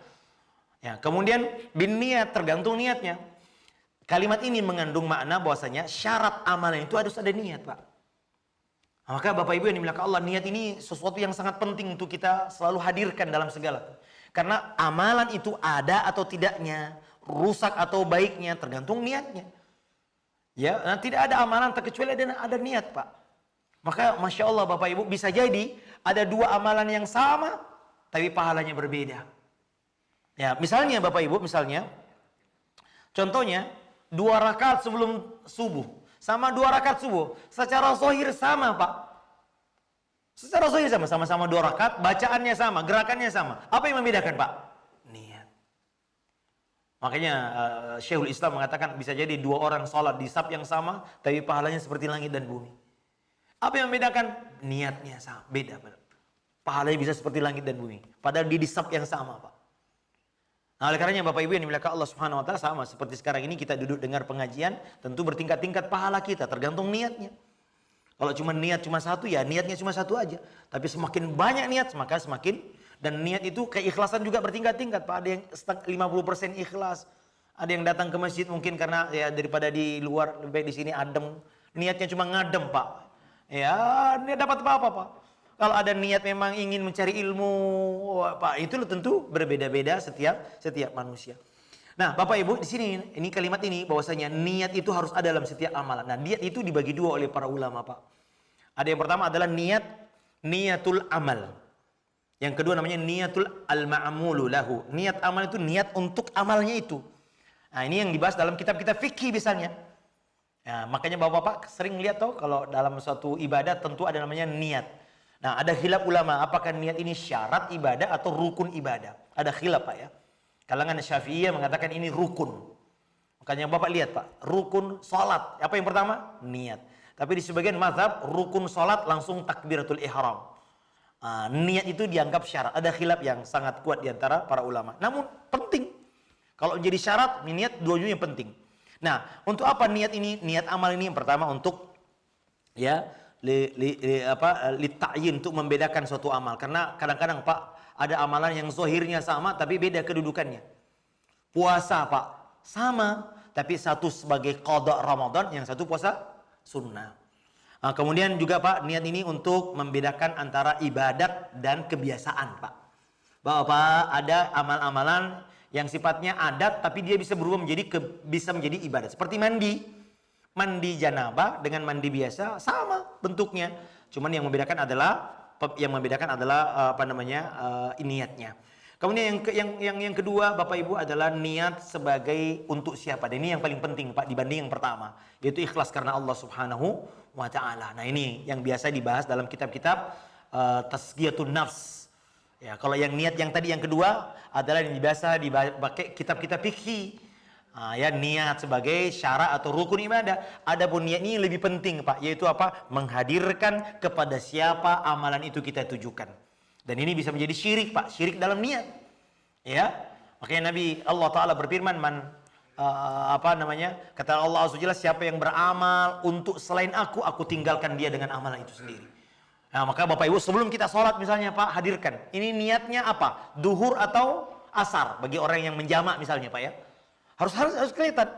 Kemudian bin niat, tergantung niatnya. Kalimat ini mengandung makna bahwasanya syarat amalan itu harus ada niat Pak. Maka Bapak Ibu yang dimuliakan Allah, niat ini sesuatu yang sangat penting untuk kita selalu hadirkan dalam segala. Karena amalan itu ada atau tidaknya, rusak atau baiknya tergantung niatnya. Tidak ada amalan terkecuali ada niat Pak. Maka Masya Allah Bapak Ibu, bisa jadi ada dua amalan yang sama tapi pahalanya berbeda. Misalnya Bapak Ibu, contohnya 2 rakaat sebelum subuh sama 2 rakaat subuh, secara zahir sama Pak. Secara zahir sama, sama-sama 2 rakaat, bacaannya sama, gerakannya sama. Apa yang membedakan, Pak? Niat. Makanya Syekhul Islam mengatakan bisa jadi 2 orang sholat di saf yang sama, tapi pahalanya seperti langit dan bumi. Apa yang membedakan? Niatnya sama, beda. Pahalanya bisa seperti langit dan bumi. Padahal di saf yang sama, Pak. Nah, oleh karenanya Bapak Ibu yang dimuliakan Allah Subhanahu wa taala, sama seperti sekarang ini kita duduk dengar pengajian, tentu bertingkat-tingkat pahala kita, tergantung niatnya. Kalau cuma niat cuma satu, ya niatnya cuma satu aja. Tapi semakin banyak niat, maka semakin, dan niat itu keikhlasan juga bertingkat-tingkat, Pak. Ada yang 50% ikhlas. Ada yang datang ke masjid mungkin karena ya daripada di luar, lebih baik di sini adem. Niatnya cuma ngadem, Pak. Ya, dia dapat apa-apa, Pak. Kalau ada niat memang ingin mencari ilmu, Pak, itu tentu berbeda-beda setiap manusia. Nah, Bapak Ibu, di sini ini kalimat ini bahwasanya niat itu harus ada dalam setiap amalan. Nah, niat itu dibagi 2 oleh para ulama, Pak. Ada yang pertama adalah niatul amal. Yang kedua namanya niatul al-ma'mulu lahu. Niat amal itu niat untuk amalnya itu. Nah, ini yang dibahas dalam kitab-kitab fikih misalnya. Nah, makanya Bapak-bapak sering lihat tuh kalau dalam suatu ibadah tentu ada namanya niat. Nah, ada khilaf ulama apakah niat ini syarat ibadah atau rukun ibadah. Ada khilaf, Pak, ya. Kalangan Syafi'iyah mengatakan ini rukun. Makanya Bapak lihat, Pak, rukun salat. Apa yang pertama? Niat. Tapi di sebagian mazhab rukun salat langsung takbiratul ihram. Niat itu dianggap syarat. Ada khilaf yang sangat kuat di antara para ulama. Namun penting. Kalau menjadi syarat, niat dua-duanya penting. Nah, untuk apa niat ini? Niat amal ini yang pertama untuk ya ta'yin, untuk membedakan suatu amal. Karena kadang-kadang, Pak, ada amalan yang zahirnya sama tapi beda kedudukannya. Puasa, Pak, sama tapi satu sebagai qada Ramadan, yang satu puasa sunnah. Nah, kemudian juga, Pak, niat ini untuk membedakan antara ibadat dan kebiasaan, Pak. Bahwa ada amal-amalan yang sifatnya adat tapi dia bisa berubah bisa menjadi ibadat. Seperti mandi janabah dengan mandi biasa sama bentuknya. Cuman yang membedakan adalah niatnya. Kemudian yang kedua, Bapak Ibu, adalah niat sebagai untuk siapa. Dan ini yang paling penting, Pak, dibanding yang pertama, yaitu ikhlas karena Allah Subhanahu wa taala. Nah, ini yang biasa dibahas dalam kitab-kitab tazkiyatun nafs. Ya, kalau yang niat yang tadi yang kedua adalah yang biasa dipakai kitab-kitab fikih. Ya, niat sebagai syarat atau rukun ibadah. Adapun niat ini lebih penting, Pak, yaitu apa? Menghadirkan kepada siapa amalan itu kita tujukan. Dan ini bisa menjadi syirik, Pak, syirik dalam niat. Ya. Makanya Nabi Allah taala berfirman, kata Allah Azza wa Jalla, siapa yang beramal untuk selain aku tinggalkan dia dengan amalan itu sendiri. Nah, maka Bapak Ibu, sebelum kita sholat misalnya, Pak, hadirkan. Ini niatnya apa? Duhur atau asar bagi orang yang menjamak misalnya, Pak, ya. Harus kelihatan.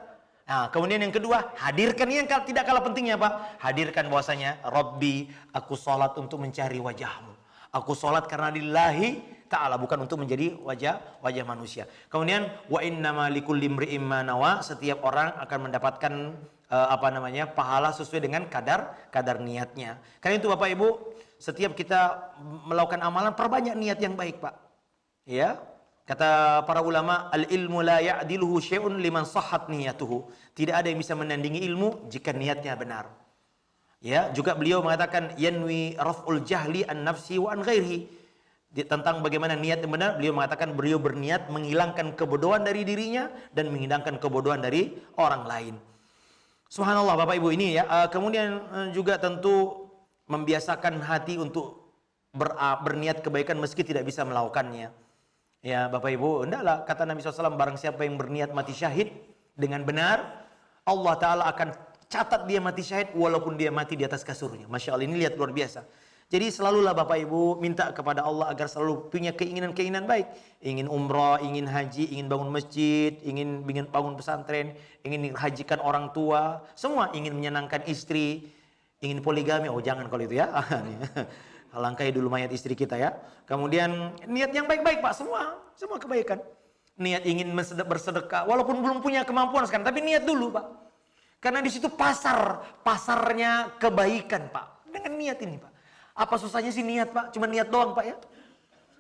Nah, kemudian yang kedua, hadirkan yang tidak kalah pentingnya, Pak. Hadirkan bahwasanya, Rabbi, aku sholat untuk mencari wajahmu. Aku sholat karena lillahi ta'ala, bukan untuk menjadi wajah manusia. Kemudian, wa innama likulli imri'in ma nawa, setiap orang akan mendapatkan pahala sesuai dengan kadar niatnya. Karena itu, Bapak Ibu, setiap kita melakukan amalan, perbanyak niat yang baik, Pak. Ya. Kata para ulama, al-ilmu la ya'diluhu syai'un liman sahhat niyatuhu. Tidak ada yang bisa menandingi ilmu jika niatnya benar. Ya, juga beliau mengatakan yanwi raf'ul jahli an nafsi wa an ghairihi. Tentang bagaimana niat yang benar, beliau mengatakan beliau berniat menghilangkan kebodohan dari dirinya dan menghilangkan kebodohan dari orang lain. Subhanallah, Bapak Ibu, ini ya. Kemudian juga tentu membiasakan hati untuk berniat kebaikan meski tidak bisa melakukannya. Ya, Bapak Ibu, hendaklah, kata Nabi SAW, barang siapa yang berniat mati syahid dengan benar, Allah Ta'ala akan catat dia mati syahid walaupun dia mati di atas kasurnya. Masya Allah, ini lihat luar biasa. Jadi selalulah Bapak Ibu minta kepada Allah agar selalu punya keinginan-keinginan baik. Ingin umrah, ingin haji, ingin bangun masjid, ingin bangun pesantren, ingin hajikan orang tua. Semua ingin menyenangkan istri, ingin poligami. Oh, jangan kalau itu ya. Langkahi dulu mayat istri kita ya. Kemudian niat yang baik-baik, Pak, semua kebaikan. Niat ingin bersedekah walaupun belum punya kemampuan sekarang, tapi niat dulu, Pak. Karena di situ pasarnya kebaikan, Pak. Dengan niat ini, Pak. Apa susahnya sih niat, Pak? Cuma niat doang, Pak, ya.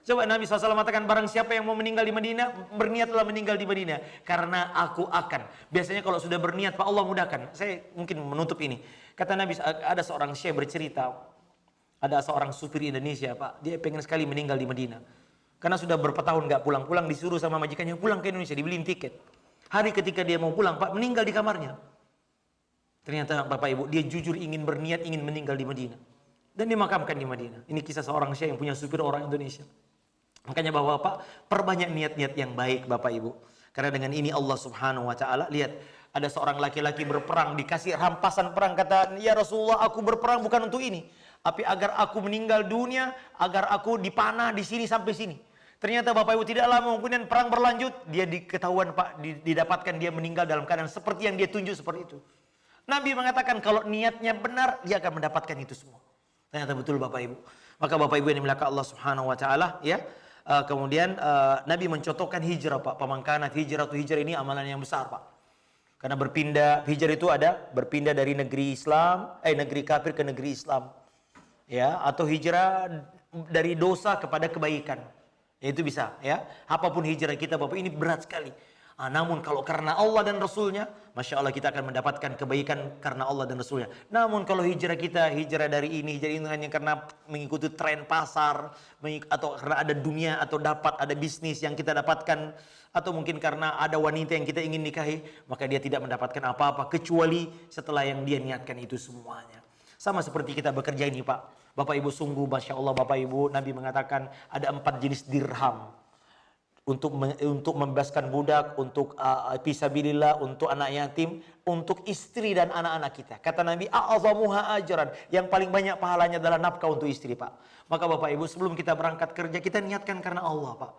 Coba Nabi SAW mengatakan, barang siapa yang mau meninggal di Madinah, berniatlah meninggal di Madinah. Karena aku akan. Biasanya kalau sudah berniat, Pak, Allah mudahkan. Saya mungkin menutup ini. Kata Nabi, ada seorang syekh bercerita. Ada seorang supir Indonesia, Pak, dia pengen sekali meninggal di Madinah. Karena sudah berapa tahun nggak pulang-pulang, disuruh sama majikannya pulang ke Indonesia, dibeliin tiket. Hari ketika dia mau pulang, Pak, meninggal di kamarnya. Ternyata Bapak Ibu, dia jujur ingin berniat, ingin meninggal di Madinah. Dan dimakamkan di Madinah. Ini kisah seorang syekh yang punya supir orang Indonesia. Makanya Bapak, perbanyak niat-niat yang baik Bapak Ibu. Karena dengan ini Allah Subhanahu wa taala, lihat, ada seorang laki-laki berperang, dikasih rampasan perang, kata, "Ya Rasulullah, aku berperang bukan untuk ini, tapi agar aku meninggal dunia, agar aku dipanah di sini sampai sini." Ternyata Bapak Ibu, tidak lama kemudian perang berlanjut, dia diketahuan Pak, didapatkan dia meninggal dalam keadaan seperti yang dia tunjuk seperti itu. Nabi mengatakan kalau niatnya benar, dia akan mendapatkan itu semua. Ternyata betul Bapak Ibu. Maka Bapak Ibu yang dimuliakan Allah Subhanahu wa taala, ya. Kemudian Nabi mencontohkan hijrah, Pak. Pamankanat hijrah ini amalan yang besar, Pak. Karena berpindah, hijrah itu ada berpindah dari negeri Islam, negeri kafir ke negeri Islam. Ya, atau hijrah dari dosa kepada kebaikan. Itu bisa, ya. Apapun hijrah kita Bapak, ini berat sekali. Namun kalau karena Allah dan Rasulnya, Masya Allah kita akan mendapatkan kebaikan karena Allah dan Rasulnya. Namun kalau hijrah kita, hijrah dari ini, hijrah ini hanya karena mengikuti tren pasar, atau karena ada dunia, atau dapat ada bisnis yang kita dapatkan, atau mungkin karena ada wanita yang kita ingin nikahi, maka dia tidak mendapatkan apa-apa kecuali setelah yang dia niatkan itu semuanya. Sama seperti kita bekerja ini Pak. Bapak Ibu sungguh, Masya Allah Bapak Ibu, Nabi mengatakan ada 4 jenis dirham. Untuk membebaskan budak, untuk fisabilillah, untuk anak yatim, untuk istri dan anak-anak kita. Kata Nabi, a'azamuha ajran, yang paling banyak pahalanya adalah nafkah untuk istri Pak. Maka Bapak Ibu sebelum kita berangkat kerja, kita niatkan karena Allah Pak.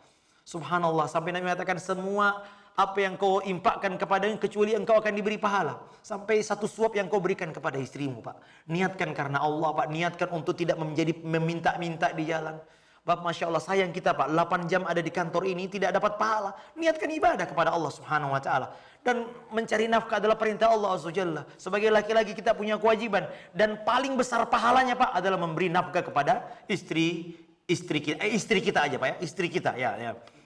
Subhanallah, sampai Nabi mengatakan semua apa yang kau impakkan kepadanya kecuali engkau akan diberi pahala. Sampai 1 suap yang kau berikan kepada istrimu Pak. Niatkan karena Allah Pak. Niatkan untuk tidak menjadi meminta-minta di jalan. Bapak, Masya Allah, sayang kita Pak, 8 jam ada di kantor ini tidak dapat pahala. Niatkan ibadah kepada Allah Subhanahu wa taala. Dan mencari nafkah adalah perintah Allah Azza Jalla. Sebagai laki-laki kita punya kewajiban. Dan paling besar pahalanya Pak adalah memberi nafkah kepada istri kita aja Pak ya. Istri kita ya.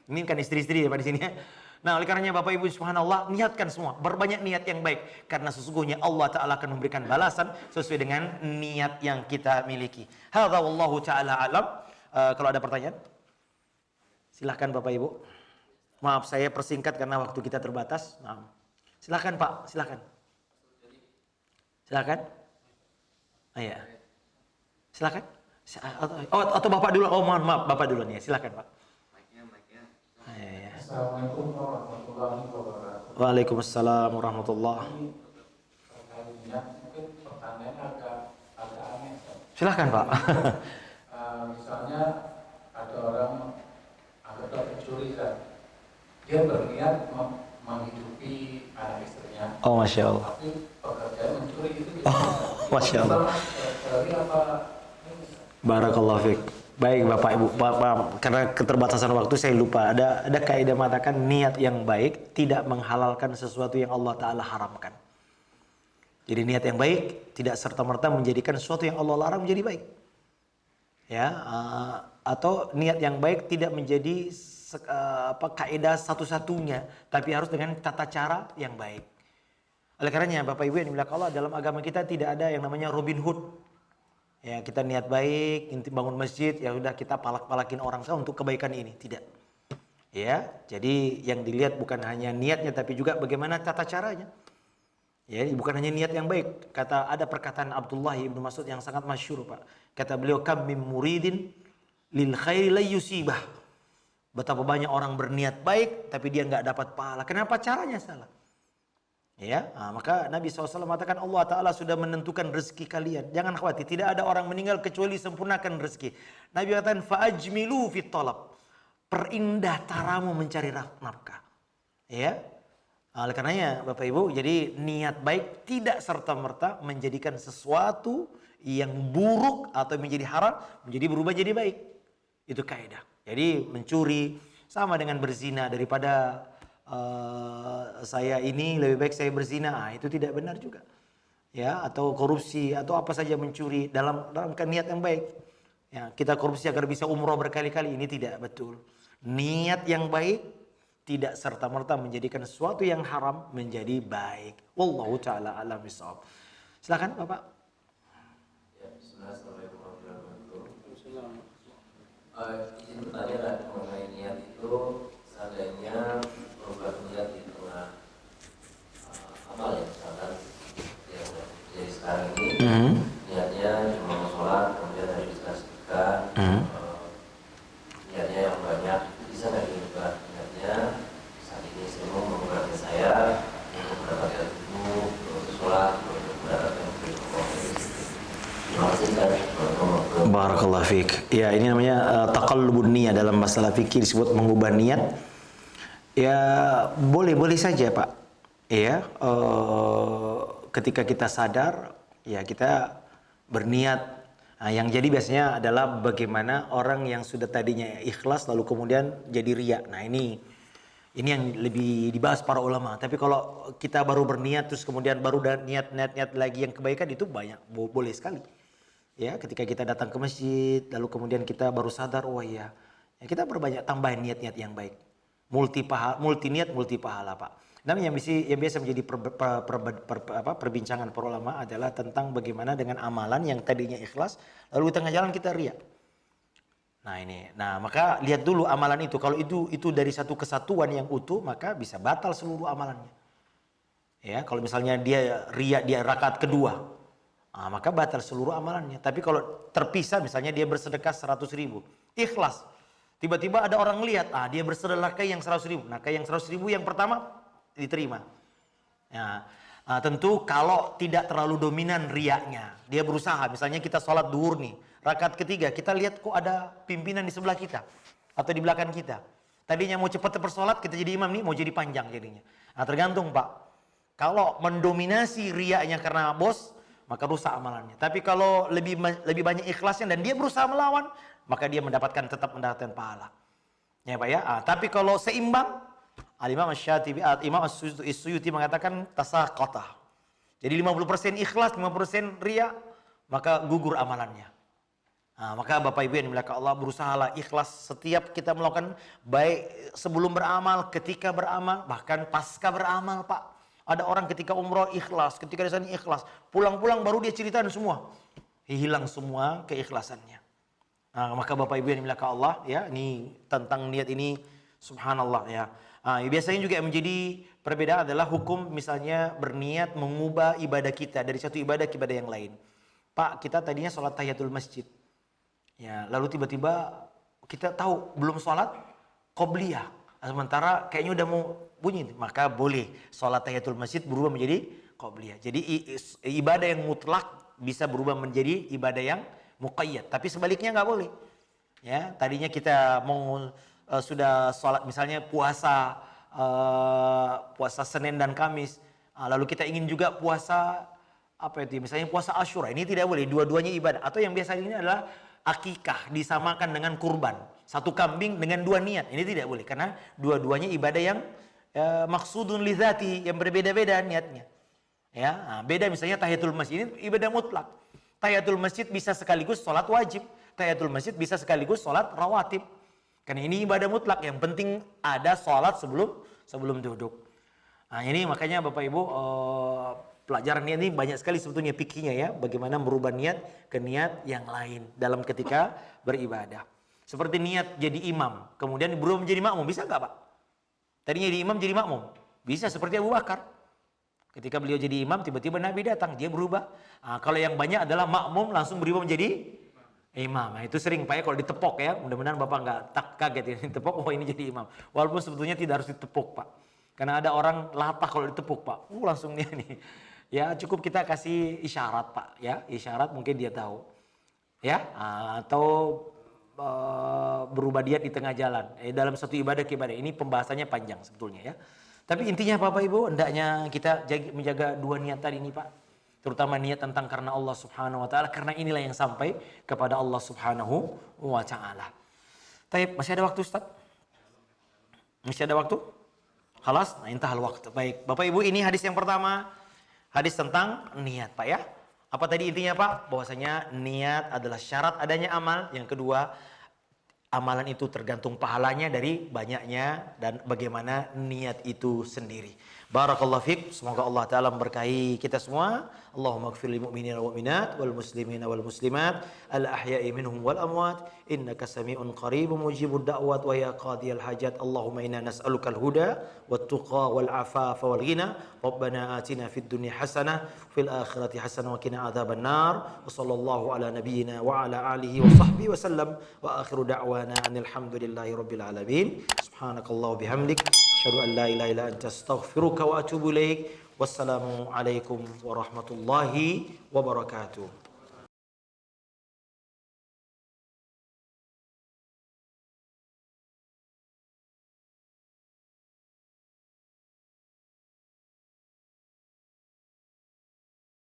Ini kan istri-istri ya Pak di sini ya. Nah, oleh karenanya Bapak Ibu subhanallah, niatkan semua, berbanyak niat yang baik karena sesungguhnya Allah taala akan memberikan balasan sesuai dengan niat yang kita miliki. Hadza wallahu taala alam. Kalau ada pertanyaan, silahkan Bapak Ibu. Maaf saya persingkat karena waktu kita terbatas. Nah, silahkan Pak, silahkan. Silahkan. Iya. Silahkan. Atau Bapak dulu. Oh mohon maaf, Bapak dulu nih. Silahkan Pak. Assalamualaikum warahmatullahi wabarakatuh. Waalaikumsalam warahmatullahi. Mungkin pertanyaan agak aneh. Silahkan Pak. Misalnya ada orang anggota pencuri kan, dia berniat menghidupi anak istrinya. Oh Masya Allah. Tapi pekerjaan mencuri itu Masya Allah. Barakallahu fiik. Baik Bapak Ibu, karena keterbatasan waktu saya lupa. Ada kaidah mengatakan niat yang baik tidak menghalalkan sesuatu yang Allah Ta'ala haramkan. Jadi niat yang baik tidak serta-merta menjadikan sesuatu yang Allah larang menjadi baik. Ya, atau niat yang baik tidak menjadi kaidah satu-satunya, tapi harus dengan tata cara yang baik. Oleh karenanya Bapak Ibu yang dimuliakan Allah, dalam agama kita tidak ada yang namanya Robin Hood. Ya, kita niat baik, bangun masjid, ya udah kita palak-palakin orang untuk kebaikan ini, tidak. Ya, jadi yang dilihat bukan hanya niatnya tapi juga bagaimana tata caranya. Ya, bukan hanya niat yang baik. Ada perkataan Abdullah ibnu Mas'ud yang sangat masyhur, Pak. Kata beliau, kam min muridin lil khairi la yusibah. Betapa banyak orang berniat baik tapi dia nggak dapat pahala. Kenapa? Caranya salah. Ya, maka Nabi SAW mengatakan Allah Ta'ala sudah menentukan rezeki kalian. Jangan khawatir, tidak ada orang meninggal kecuali sempurnakan rezeki. Nabi katakan fa'ajmilu fit talab. Perindah caramu mencari nafkah. Ya. Oleh karenanya Bapak Ibu, jadi niat baik tidak serta-merta menjadikan sesuatu yang buruk atau menjadi haram menjadi berubah jadi baik. Itu kaidah. Jadi mencuri sama dengan berzina, daripada saya ini lebih baik saya berzina, itu tidak benar juga. Ya, atau korupsi atau apa saja mencuri dalam niat yang baik. Ya, kita korupsi agar bisa umroh berkali-kali, ini tidak betul. Niat yang baik tidak serta-merta menjadikan sesuatu yang haram menjadi baik. Wallahu taala alam bisawab. Silakan Bapak. Ya, bismillahirrahmanirrahim. Izin bertanya mengenai niat itu, seandainya berubah niat di tengah amal ya, misalkan yang jadi sekarang ini niatnya cuma mau sholat, kemudian hari disesuaikan niatnya yang banyak, bisa nggak diubah niatnya? Saat ini saya mau mengubahnya saya untuk mendapatkan ilmu, untuk sholat, untuk mendapatkan ilmu. Terima kasih kan. Barakallahu fiik. Ya, ini namanya taqallubun niyah, dalam masalah fikih disebut mengubah niat. Ya, boleh saja, Pak. Ya, ketika kita sadar, ya kita berniat. Nah, yang jadi biasanya adalah bagaimana orang yang sudah tadinya ikhlas lalu kemudian jadi riya. Nah, ini yang lebih dibahas para ulama. Tapi kalau kita baru berniat terus kemudian baru niat lagi yang kebaikan, itu banyak, boleh sekali. Ya, ketika kita datang ke masjid lalu kemudian kita baru sadar, oh iya, ya kita berbanyak tambahin niat-niat yang baik. Multi niat multi pahala, Pak. Dan yang biasa menjadi perbincangan para ulama adalah tentang bagaimana dengan amalan yang tadinya ikhlas lalu di tengah jalan kita riya. Nah, ini. Nah, maka lihat dulu amalan itu. Kalau itu dari satu kesatuan yang utuh, maka bisa batal seluruh amalannya. Ya, kalau misalnya dia riya di rakaat kedua, maka batal seluruh amalannya. Tapi kalau terpisah, misalnya dia bersedekah 100.000, ikhlas. Tiba-tiba ada orang lihat, dia bersedekah yang 100.000. Nah, kayak yang 100.000 yang pertama diterima. Ya, tentu kalau tidak terlalu dominan riyanya, dia berusaha. Misalnya kita sholat duhur nih, rakaat ketiga, kita lihat kok ada pimpinan di sebelah kita atau di belakang kita. Tadinya mau cepat bersolat, kita jadi imam nih, mau jadi panjang jadinya. Nah, tergantung, Pak. Kalau mendominasi riyanya karena bos, maka rusak amalannya. Tapi kalau lebih banyak ikhlasnya dan dia berusaha melawan, maka dia tetap mendapatkan pahala. Ya, Pak ya. Tapi kalau seimbang, Imam Asy-Syatibi, Imam As-Suyuti mengatakan tasaqata. Jadi 50% ikhlas, 50% riya, maka gugur amalannya. Maka Bapak Ibu yang dimuliakan Allah, berusahalah ikhlas setiap kita melakukan, baik sebelum beramal, ketika beramal, bahkan pasca beramal, Pak. Ada orang ketika umroh ikhlas, ketika di sana ikhlas, pulang-pulang baru dia ceritain semua, hilang semua keikhlasannya. Maka Bapak Ibu yang dimuliakan Allah, ya, ini tentang niat ini, subhanallah ya. Biasanya juga yang menjadi perbedaan adalah hukum, misalnya berniat mengubah ibadah kita dari satu ibadah ke ibadah yang lain. Pak, kita tadinya sholat tahiyatul masjid, ya, lalu tiba-tiba kita tahu belum sholat qobliyah, sementara kayaknya udah mau bunyi, maka boleh sholat tahiyatul masjid berubah menjadi qobliyah. Jadi ibadah yang mutlak bisa berubah menjadi ibadah yang muqayyad, tapi sebaliknya nggak boleh. Ya, tadinya kita mau sudah sholat, misalnya puasa Senin dan Kamis, lalu kita ingin juga puasa misalnya puasa Asyura, ini tidak boleh, dua-duanya ibadah. Atau yang biasa ini adalah akikah, disamakan dengan kurban, satu kambing dengan dua niat, ini tidak boleh karena dua-duanya ibadah yang maksudun lidzati, yang berbeda-beda niatnya. Ya, beda misalnya tahiyatul masjid ini ibadah mutlak. Tahiyatul masjid bisa sekaligus sholat wajib, tahiyatul masjid bisa sekaligus sholat rawatib. Karena ini ibadah mutlak, yang penting ada sholat sebelum duduk. Nah, ini makanya Bapak Ibu, pelajaran niat ini banyak sekali sebetulnya fikihnya ya, bagaimana merubah niat ke niat yang lain dalam ketika beribadah. Seperti niat jadi imam, kemudian berubah menjadi makmum, bisa nggak Pak? Tadinya jadi imam jadi makmum, bisa seperti Abu Bakar. Ketika beliau jadi imam, tiba-tiba Nabi datang, dia berubah. Kalau yang banyak adalah makmum langsung berubah menjadi imam. Nah, itu sering Pak ya kalau ditepok ya, mudah-mudahan Bapak nggak kaget ya, ditepok, oh ini jadi imam. Walaupun sebetulnya tidak harus ditepuk Pak. Karena ada orang latah kalau ditepuk Pak, langsung dia nih. Ya cukup kita kasih isyarat Pak ya, isyarat mungkin dia tahu. Ya, atau berubah diet di tengah jalan. Dalam satu ibadah ke ibadah, ini pembahasannya panjang sebetulnya ya. Tapi intinya Bapak Ibu, hendaknya kita menjaga dua niat tadi ini Pak. Terutama niat tentang karena Allah Subhanahu wa taala, karena inilah yang sampai kepada Allah Subhanahu wa taala. Baik, masih ada waktu Ustaz? Masih ada waktu? Khalas, nah intahal waktu. Baik, Bapak Ibu, ini hadis yang pertama, hadis tentang niat Pak ya. Apa tadi intinya Pak? Bahwasanya niat adalah syarat adanya amal. Yang kedua, amalan itu tergantung pahalanya dari banyaknya dan bagaimana niat itu sendiri. Barakallahu fiik. Semoga Allah Ta'ala memberkahi kita semua. Allahumma ighfir lil mu'minina wal mu'minat wal muslimina wal muslimat al ahya'i minhum wal amwat innaka sami'un qaribun mujibud da'wat wa ya qadiyal hajat. Allahumma inna nas'aluka al huda wat tuqa wal afafa wal ghina. Rabbana atina fid dunya hasanah fil akhirati hasanah wa qina adzaban nar. Wa sallallahu ala nabiyyina wa ala alihi wa sahbihi wa sallam wa akhiru da'wana anil hamdulillahi rabbil alamin. Subhanakallah bihamdik asyhadu an la ilaha illa anta astaghfiruka wa atubu ilaik. Wassalamu alaikum warahmatullahi wabarakatuh.